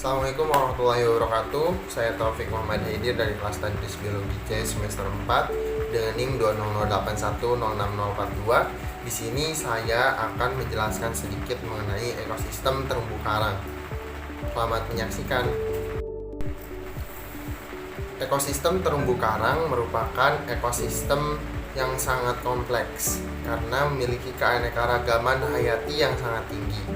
Assalamualaikum warahmatullahi wabarakatuh. Saya Taufik Muhammad Haidir dari kelas Teknik Biologi C semester 4 dengan NIM 200810642. Di sini saya akan menjelaskan sedikit mengenai ekosistem terumbu karang. Selamat menyaksikan. Ekosistem terumbu karang merupakan ekosistem yang sangat kompleks karena memiliki keanekaragaman hayati yang sangat tinggi.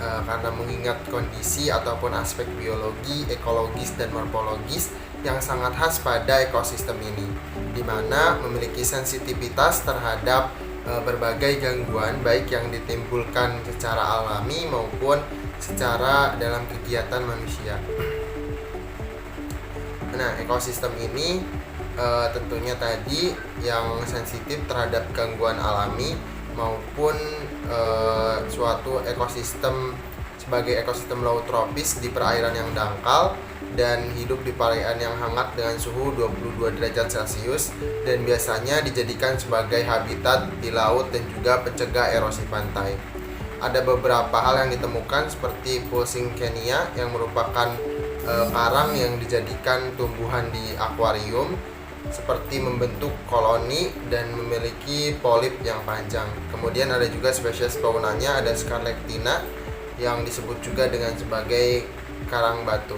Karena mengingat kondisi ataupun aspek biologi, ekologis, dan morfologis yang sangat khas pada ekosistem ini, di mana memiliki sensitivitas terhadap berbagai gangguan baik yang ditimbulkan secara alami maupun secara dalam kegiatan manusia. Nah, ekosistem ini tentunya tadi yang sensitif terhadap gangguan alami maupun suatu ekosistem sebagai ekosistem laut tropis di perairan yang dangkal dan hidup di perairan yang hangat dengan suhu 22 derajat Celcius dan biasanya dijadikan sebagai habitat di laut dan juga pencegah erosi pantai. Ada beberapa hal yang ditemukan seperti Pulsingkenia yang merupakan karang yang dijadikan tumbuhan di akuarium, seperti membentuk koloni dan memiliki polip yang panjang. Kemudian ada juga spesies faunanya, ada Scarlectina yang disebut juga dengan sebagai karang batu.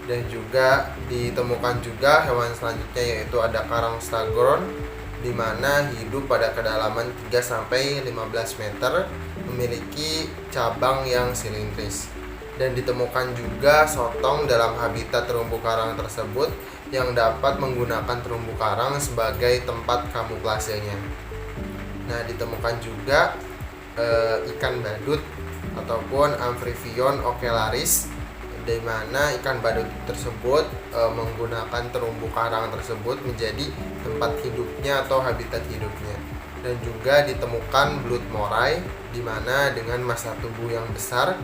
Dan juga ditemukan juga hewan selanjutnya yaitu ada karang Staghorn di mana hidup pada kedalaman 3-15 meter, memiliki cabang yang silindris. Dan ditemukan juga sotong dalam habitat terumbu karang tersebut yang dapat menggunakan terumbu karang sebagai tempat kamuflasenya. Nah, ditemukan juga ikan badut ataupun Amphiprion ocularis, di mana ikan badut tersebut menggunakan terumbu karang tersebut menjadi tempat hidupnya atau habitat hidupnya. Dan juga ditemukan belut moray, di mana dengan massa tubuh yang besar,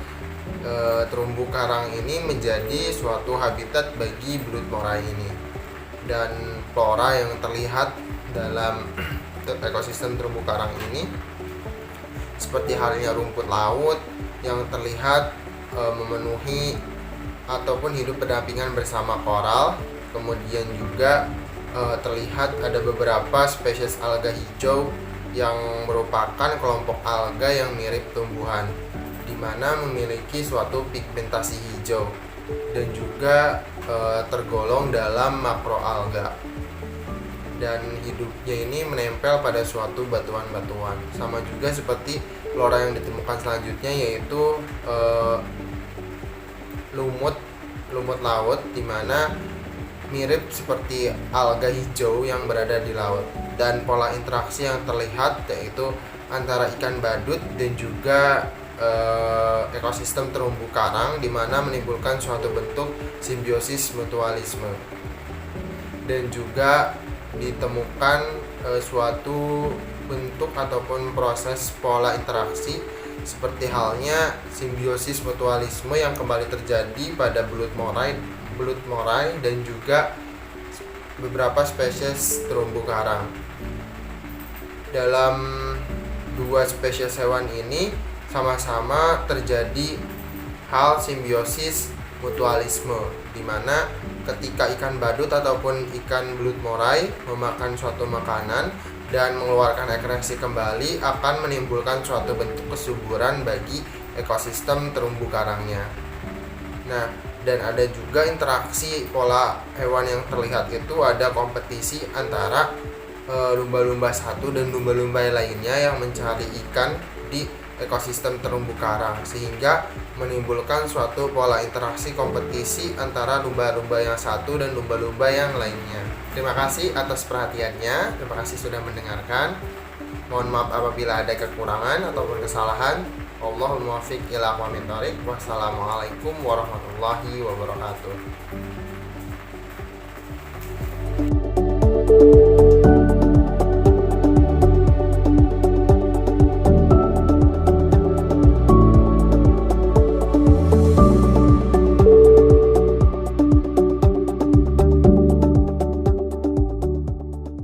terumbu karang ini menjadi suatu habitat bagi belut moray ini. Dan flora yang terlihat dalam ekosistem terumbu karang ini seperti halnya rumput laut yang terlihat memenuhi ataupun hidup berdampingan bersama koral. Kemudian juga terlihat ada beberapa spesies alga hijau yang merupakan kelompok alga yang mirip tumbuhan, di mana memiliki suatu pigmentasi hijau dan juga tergolong dalam makroalga. Dan hidupnya ini menempel pada suatu batuan-batuan. Sama juga seperti flora yang ditemukan selanjutnya yaitu lumut laut, di mana mirip seperti alga hijau yang berada di laut. Dan pola interaksi yang terlihat yaitu antara ikan badut dan juga ekosistem terumbu karang, di mana menimbulkan suatu bentuk simbiosis mutualisme. Dan juga ditemukan suatu bentuk ataupun proses pola interaksi seperti halnya simbiosis mutualisme yang kembali terjadi pada belut moray dan juga beberapa spesies terumbu karang. Dalam dua spesies hewan ini sama-sama terjadi hal simbiosis mutualisme, di mana ketika ikan badut ataupun ikan belut moray memakan suatu makanan dan mengeluarkan ekresi kembali akan menimbulkan suatu bentuk kesuburan bagi ekosistem terumbu karangnya. Nah, dan ada juga interaksi pola hewan yang terlihat itu ada kompetisi antara lumba-lumba satu dan lumba-lumba lainnya yang mencari ikan di ekosistem terumbu karang, sehingga menimbulkan suatu pola interaksi kompetisi antara lumba-lumba yang satu dan lumba-lumba yang lainnya. Terima kasih atas perhatiannya, terima kasih sudah mendengarkan. Mohon maaf apabila ada kekurangan ataupun kesalahan. Wallahul muwaffiq ila aqwamit thoriq. Wassalamualaikum warahmatullahi wabarakatuh.